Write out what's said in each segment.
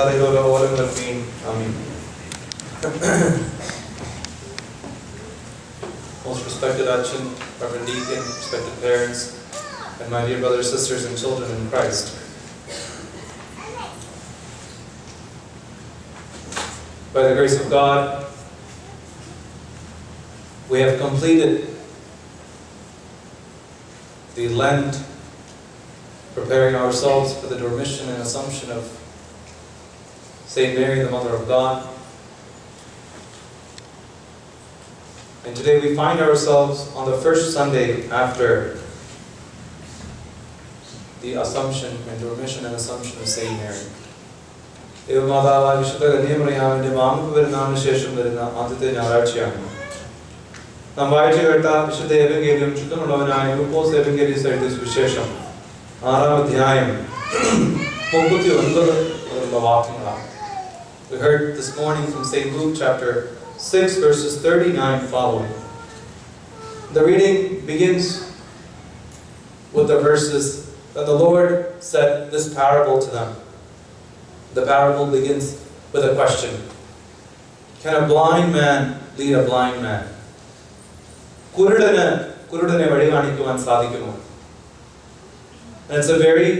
Most respected Achin, Reverend Deacon, respected parents, and my dear brothers, sisters, and children in Christ. By the grace of God, we have completed the Lent, preparing ourselves for the Dormition and Assumption of Saint Mary, the Mother of God. And today we find ourselves on the first Sunday after the Assumption and Dormition and Assumption of Saint Mary. ദൈവമാതാവായ വിശുദ്ധ കന്യാമറിയാമിന്റെ മാമുഖ പെരുന്നാളിന് ശേഷം വരുന്ന ആദ്യത്തെ ഞായറാഴ്ചയാണ്. നാം വായിച്ചു കേട്ട വിശുദ്ധ എവങ്കേലിയം ചുറ്റുമുള്ളവനായ ലൂക്കോസ് എവങ്കേലിയസ് എഴുതിയ സുവിശേഷം 6-ാം അധ്യായം 39 മുതലുള്ള വാക്യങ്ങളാണ്. We heard this morning from St. Luke chapter 6 verses 39 following. The reading begins with the verses that the Lord said this parable to them. The parable begins with a question. Can a blind man lead a blind man? കുരുടനെ വഴി കാണിക്കുവാൻ സാധിക്കുമോ? And it's a very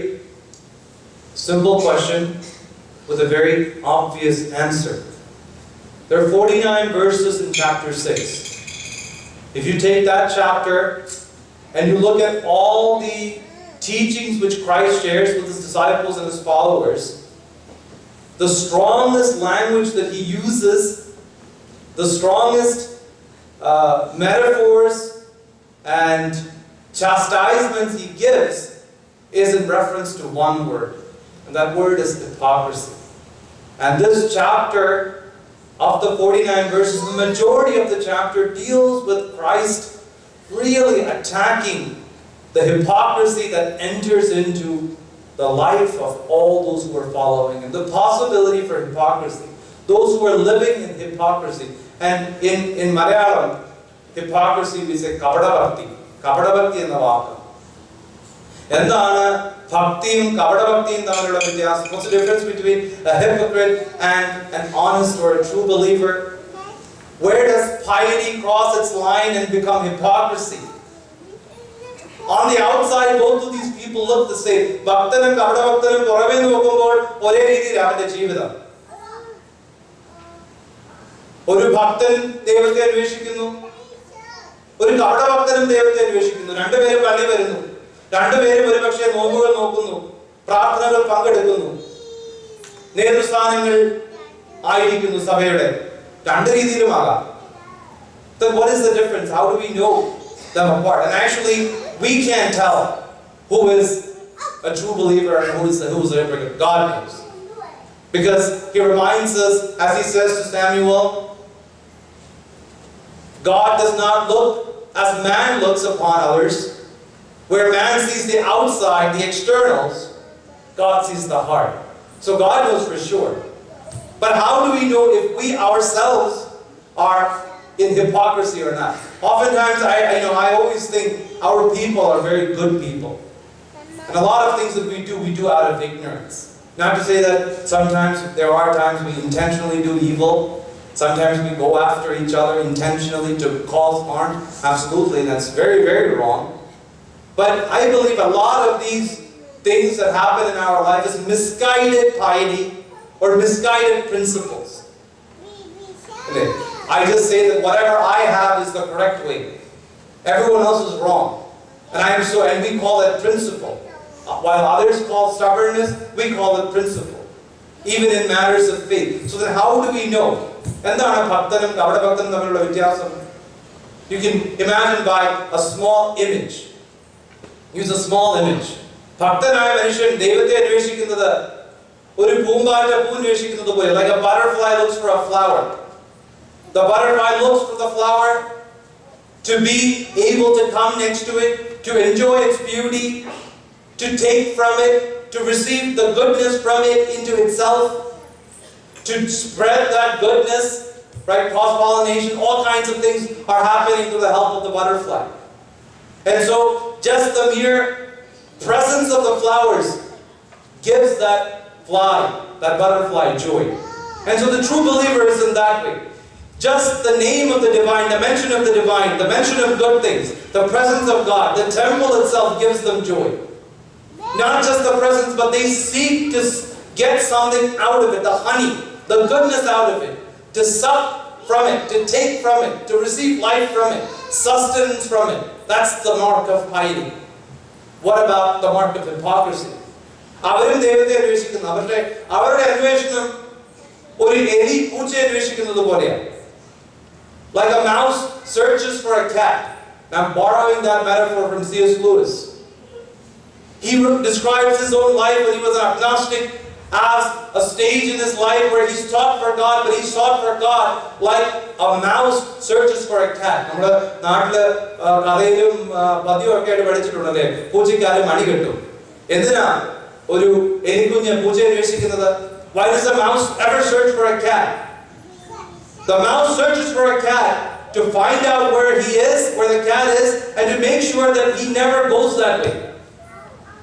simple question with a very obvious answer. There are 49 verses in chapter 6. If you take that chapter and you look at all the teachings which Christ shares with his disciples and his followers, the strongest language that he uses, the strongest metaphors and chastisements he gives is in reference to one word. And that word is hypocrisy. And this chapter of the 49 verses, the majority of the chapter deals with Christ really attacking the hypocrisy that enters into the life of all those who are following, and the possibility for hypocrisy, those who are living in hypocrisy. And in Malayalam, hypocrisy we say kavadabhakti. Kavadabhakti enna vaakku. എന്താണ് ഭക്തിയും കപടഭക്തിയും തമ്മിലുള്ള വ്യത്യാസം? What's the difference between a hypocrite and an honest or a true believer? Where does piety cross its line and become hypocrisy? On the outside, both of these people look the same. ഭക്തനും കപടഭക്തനും പുറമേ നോക്കുമ്പോൾ ഒരേ രീതിയിൽ അവന്റെ ജീവിതം. ഒരു ഭക്തൻ ദൈവത്തെ അന്വേഷിക്കുന്നു, ഒരു കപടഭക്തനും ദൈവത്തെ അന്വേഷിക്കുന്നു. രണ്ടുപേരും പള്ളി വരുന്നു, രണ്ടുപേരും ഒരുപക്ഷെ നോമ്പുകൾ നോക്കുന്നു, പ്രാർത്ഥനകൾ പങ്കെടുക്കുന്നു, നേതൃസ്ഥാനങ്ങൾ ആയിരിക്കുന്നു സഭയുടെ. രണ്ട് രീതിയിലുമാകാം. Then what is the difference? How do we know them apart? And actually, we can't tell who is a true believer and who is a hypocrite. God knows. Because he reminds us, as he says to Samuel, God does not look as man looks upon others. Where man sees the outside, the externals, God sees the heart. So God knows for sure. But how do we know if we ourselves are in hypocrisy or not? Oftentimes, I always think our people are very good people. And a lot of things that we do out of ignorance. Not to say that sometimes, there are times we intentionally do evil. Sometimes we go after each other intentionally to cause harm. Absolutely, that's very, very wrong. But I believe a lot of these things that happen in our life is misguided piety or misguided principles. I just say that whatever I have is the correct way. Everyone else is wrong. And we call that principle. While others call stubbornness, we call it principle. Even in matters of faith. So then how do we know? എന്താണ് ഭക്തനും കപടഭക്തനും തമ്മിലുള്ള വ്യത്യാസം? You can imagine by a small image. Use a small image. ഭക്തനായ മനുഷ്യൻ ദൈവത്തെ അന്വേഷിക്കുന്നത് ഒരു പൂമ്പാറ്റ പൂ അന്വേഷിക്കുന്നത് പോലെ. Like a butterfly looks for a flower. The butterfly looks for the flower to be able to come next to it, to enjoy its beauty, to take from it, to receive the goodness from it into itself, to spread that goodness, right? Cross-pollination, all kinds of things are happening through the help of the butterfly. And so, just the mere presence of the flowers gives that fly, that butterfly, joy. And so the true believer is in that way. Just the name of the divine, the mention of the divine, the mention of good things, the presence of God, the temple itself gives them joy. Not just the presence, but they seek to get something out of it, the honey, the goodness out of it, to suck from it, to take from it, to receive life from it, sustenance from it. That's the mark of piety. What about the mark of hypocrisy? അവരും ദൈവത്തെ അന്വേഷിക്കുന്നു. അവരുടെ അന്വേഷണം ഒരു എലി പൂച്ചയെ അന്വേഷിക്കുന്നത് പോലെയാണ്. Like a mouse searches for a cat. I'm borrowing that metaphor from C.S. Lewis. He describes his own life when he was an agnostic as a stage in his life where he sought for God, but he sought for God like a mouse searches for a cat. Why does a mouse ever search for a cat? The mouse searches for a cat to find out where he is, where the cat is, and to make sure that he never goes that way.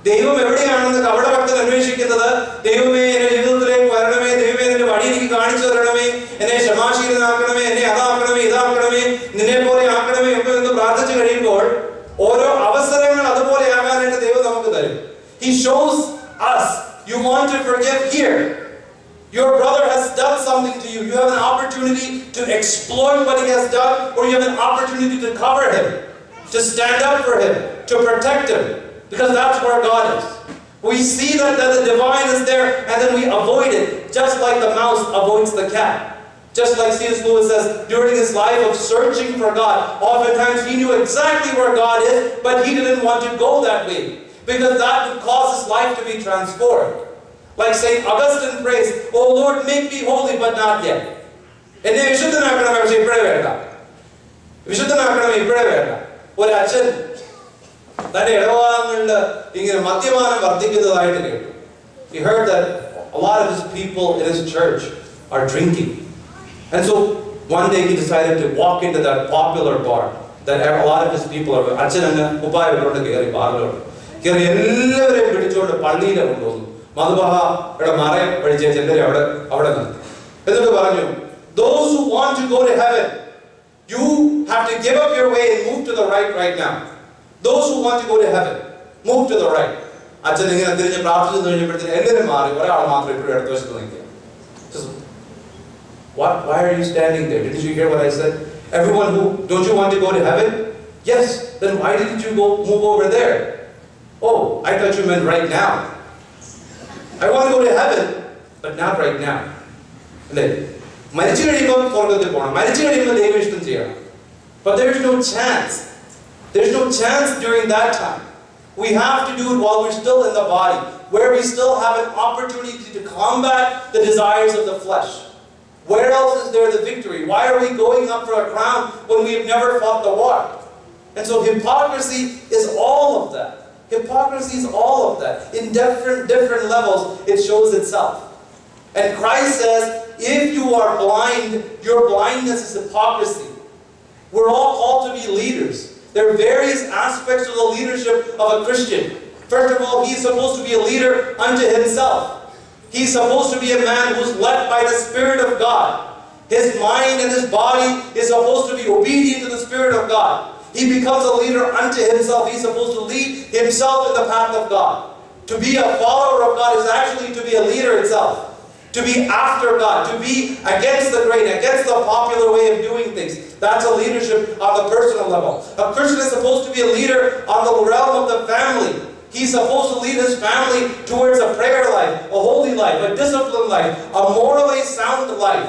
ദൈവം എവിടെയാണെന്ന് കപടഭക്തൻ അന്വേഷിക്കുന്നത്, ദൈവമേ എന്റെ ജീവിതത്തിലേക്ക് വരണമേ, ദൈവമേ നിന്റെ വഴി എനിക്ക് കാണിച്ചു തരണമേ, എന്നെ ക്ഷമാശീലനാക്കണമേ, എന്നെ അതാക്കണമേ, ഇതാക്കണമേ, നിന്നെ പോലെ ആക്കണമേ എന്ന് പ്രാർത്ഥിച്ചു കഴിയുമ്പോൾ ഓരോ അവസരങ്ങൾ അതുപോലെ ആകാനായിട്ട് ദൈവം നമുക്ക് തരും. He shows us, you want to forgive here. Your brother has done something to you. You have an opportunity to exploit what he has done, or you have an opportunity to cover him, to stand up for him, to protect him. Because that's where God is. We see that the divine is there, and then we avoid it, just like the mouse avoids the cat. Just like C.S. Lewis says, during his life of searching for God, oftentimes he knew exactly where God is, but he didn't want to go that way, because that would cause his life to be transformed. Like St. Augustine prays, "Oh Lord, make me holy, but not yet." എന്നെ വിശുദ്ധനാക്കണമേ, പക്ഷെ ഇപ്പോഴേ വേണ്ട. വിശുദ്ധനാക്കണമേ, ഇപ്പോഴേ വേണ്ട. ഒരു അച്ഛൻ തന്റെ ഇടവാദങ്ങളിൽ ഇങ്ങനെ മദ്യപാനം വർദ്ധിക്കുന്നതായിട്ട് കേട്ടു. He heard that a lot of his people in his church are drinking. And so one day he decided to walk into that popular bar that a lot of his people are. അച്ഛൻ അങ്ങ് ഉപ്പായോട് കയറി ബാറിലോട്ട് കയറി എല്ലാവരെയും പിടിച്ചുകൊണ്ട് പള്ളിയിലെ കൊണ്ടുവന്നു. മധുബഹയുടെ മറയം പഠിച്ച ചെല്ലരെ അവിടെ നിന്ന് എന്നിട്ട് പറഞ്ഞു, those who want to go to heaven, you have to give up your way and move to the right now. Those who want to go to heaven, move to the right. അച്ഛൻ ഇങ്ങനെ തിരിഞ്ഞ് പ്രാർത്ഥിച്ചു കഴിഞ്ഞപ്പോഴത്തേന് എല്ലാവരും മാറി, ഒരാൾ മാത്രം ഇപ്പോഴും അടുത്ത വശത്ത് നിൽക്കുക. Why are you standing there? Didn't you hear what I said? Everyone who, don't you want to go to heaven? Yes. Then why didn't you move over there? Oh, I thought you meant right now. I want to go to heaven, but not right now. മരിച്ചു കഴിയുമ്പോൾ സ്വർഗ്ഗത്തിൽ പോകണം, മരിച്ചു കഴിയുമ്പോൾ ദൈവഇഷ്ടം ചെയ്യണം. But there is no chance. There's no chance during that time. We have to do it while we're still in the body, where we still have an opportunity to combat the desires of the flesh. Where else is there the victory? Why are we going up for a crown when we have never fought the war? And so hypocrisy is all of that. Hypocrisy is all of that. In different levels, it shows itself. And Christ says, if you are blind, your blindness is hypocrisy. We're all called to be leaders. There are various aspects of the leadership of a Christian. First of all, he's supposed to be a leader unto himself. He's supposed to be a man who's led by the Spirit of God. His mind and his body is supposed to be obedient to the Spirit of God. He becomes a leader unto himself. He's supposed to lead himself in the path of God. To be a follower of God is actually to be a leader itself. To be after God, to be against the grain, against the popular way of doing things. That's a leadership on the personal level. A Christian is supposed to be a leader on the realm of the family. He's supposed to lead his family towards a prayer life, a holy life, a disciplined life, a morally sound life.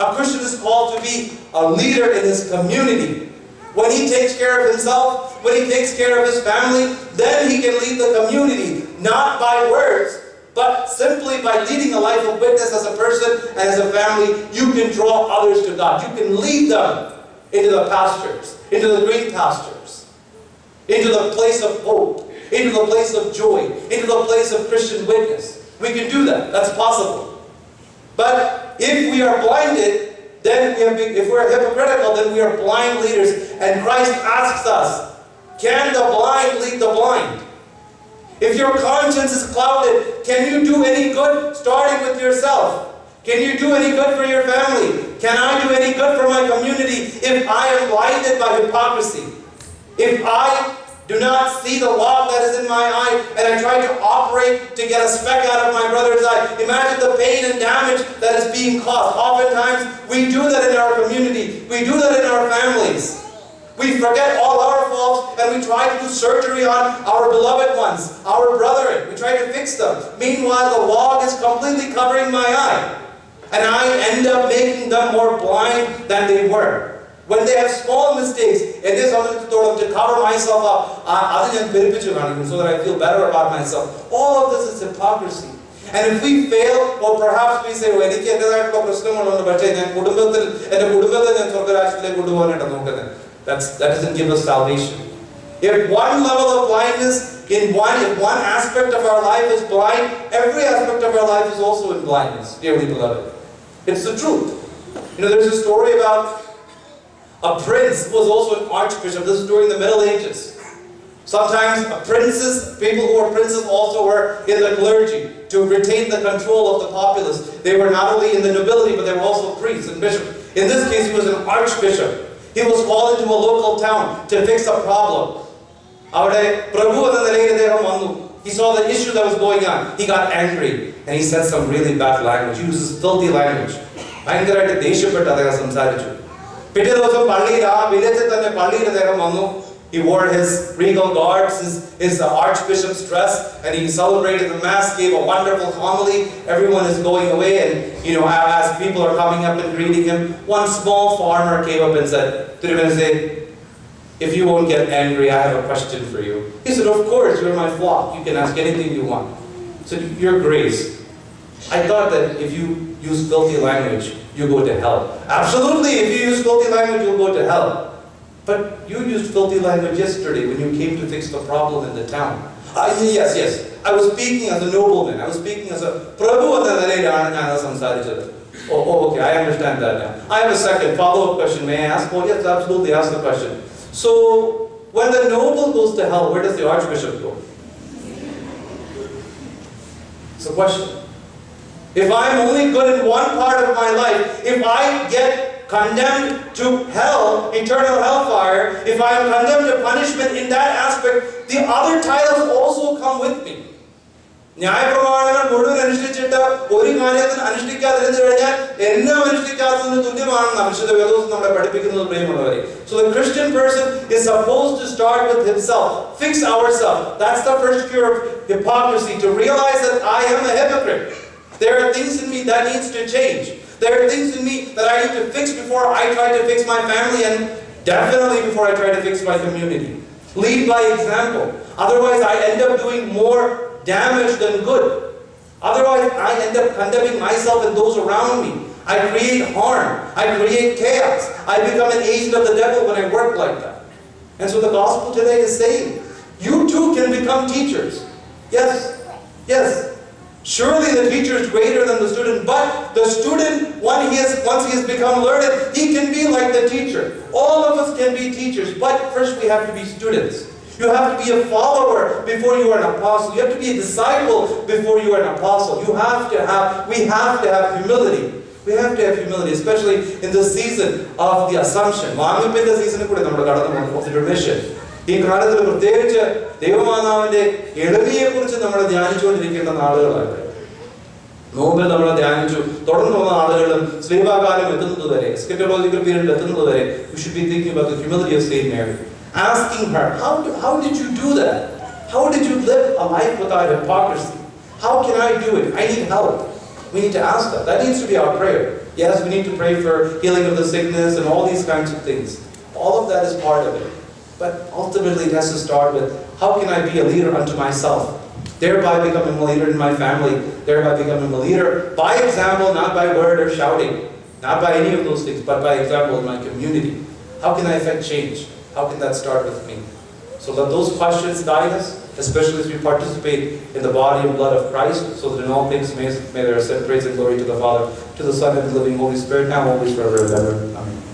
A Christian is called to be a leader in his community. When he takes care of himself, when he takes care of his family, then he can lead the community, not by words, but simply by leading a life of witness as a person and as a family. You can draw others to God. You can lead them into the pastures, into the green pastures, into the place of hope, into the place of joy, into the place of Christian witness. We can do that. That's possible. But if we are blinded, then if we're hypocritical, then we are blind leaders. And Christ asks us, can the blind lead the blind? If your conscience is clouded, can you do any good starting with yourself? Can you do any good for your family? Can I do any good for my community if I am blinded by hypocrisy? If I do not see the log that is in my eye and I try to operate to get a speck out of my brother's eye, imagine the pain and damage that is being caused. Oftentimes, we do that in our community. We do that in our families. We forget all our faults and we try to do surgery on our beloved ones, our brethren. We try to fix them. Meanwhile, the log is completely covering my eye. And I end up making them more blind than they were. When they have small mistakes, and this to cover myself up, so that I feel better about myself. All of this is hypocrisy. And if we fail, or perhaps we say, that doesn't give us salvation. If one level of blindness, if one aspect of our life is blind, every aspect of our life is also in blindness, dearly beloved. It's the truth. There's a story about a prince who was also an archbishop. This is during the Middle Ages. Sometimes people who were princes also were in the clergy to retain the control of the populace. They were not only in the nobility, but they were also priests and bishops. In this case, he was an archbishop. He was called into a local town to fix a problem. He saw the issue that was going on. He got angry and he said some really bad language. He uses filthy language. He wore his regal garbs, his archbishop's dress, and he celebrated the Mass, gave a wonderful homily. Everyone is going away, and as people are coming up and greeting him, one small farmer came up and said, "If you won't get angry, I have a question for you." He said, "Of course, you're my flock. You can ask anything you want." He said, "Your Grace, I thought that if you use filthy language, you go to hell." "Absolutely, if you use filthy language, you'll go to hell. But you used filthy language yesterday when you came to fix the problem in the town." Yes. I was speaking as a nobleman. I was speaking as a Prabhu. Oh, okay, I understand that now. I have a second follow-up question. May I ask? Oh, yes, absolutely, ask the question. So, when the noble goes to hell, where does the archbishop go? It's a question. If I'm only good in one part of my life, if I get condemned to hell, eternal hellfire, if I am condemned to punishment in that aspect, the other titles also come with me. ന്യായപ്രമാണങ്ങൾ മുഴുവൻ അനുഷ്ഠിച്ചിട്ട് ഒരു കാര്യത്തിന് അനുഷ്ഠിക്കാതിരുന്നു കഴിഞ്ഞാൽ എന്നെ അനുഷ്ഠിക്കാത്തതിന് തുല്യമാണെന്ന് വിശുദ്ധ വേദോസം നമ്മളെ പഠിപ്പിക്കുന്നത് പ്രിയമുള്ളവരെ. So the Christian person is supposed to start with himself, fix ourselves. That's the first cure of hypocrisy, to realize that I am a hypocrite. There are things in me that needs to change. There are things in me that I need to fix before I try to fix my family, and definitely before I try to fix my community. Lead by example. Otherwise, I end up doing more damage than good. Otherwise, I end up condemning myself and those around me. I create harm. I create chaos. I become an agent of the devil when I work like that. And so the gospel today is saying, you too can become teachers. Yes. Surely the teacher is greater than the student, but the student, once he has become learned, he can be like the teacher. All of us can be teachers, but first we have to be students. You have to be a follower before you are an apostle. You have to be a disciple before you are an apostle. We have to have humility. We have to have humility, especially in the season of the Assumption. വാങ്ങിപ്പിന്റെ സീസണിൽ കൂടെ നമ്മൾ കടന്നു of the remission. ഈ കാലത്തിൽ പ്രത്യേകിച്ച് ദൈവമാതാവിന്റെ എളിമയെക്കുറിച്ച് നമ്മൾ ധ്യാനിച്ചുകൊണ്ടിരിക്കേണ്ട നാളുകളാണ്. നോമ്പിൽ നമ്മൾ ധ്യാനിച്ചു, തുടർന്ന് വന്ന ആളുകളും ശ്രീഭാകാലം എത്തുന്നതുവരെ, എസ്കറ്റോളജിക്കൽ പീരീഡിൽ എത്തുന്നതുവരെ, we should be thinking about the humility of Saint Mary. Asking her, how did you do that? How did you live a life without hypocrisy? How can I do it? I need help. We need to ask that. That needs to be our prayer. Yes, we need to pray for healing of the sickness and all these kinds of things. All of that is part of it. But ultimately it has to start with, how can I be a leader unto myself? Thereby becoming a leader in my family. Thereby becoming a leader by example, not by word or shouting. Not by any of those things, but by example in my community. How can I affect change? How can that start with me? So let those questions guide us, especially as we participate in the body and blood of Christ, so that in all things may there ascend praise and glory to the Father, to the Son, and the living Holy Spirit, now always forever and ever. Amen.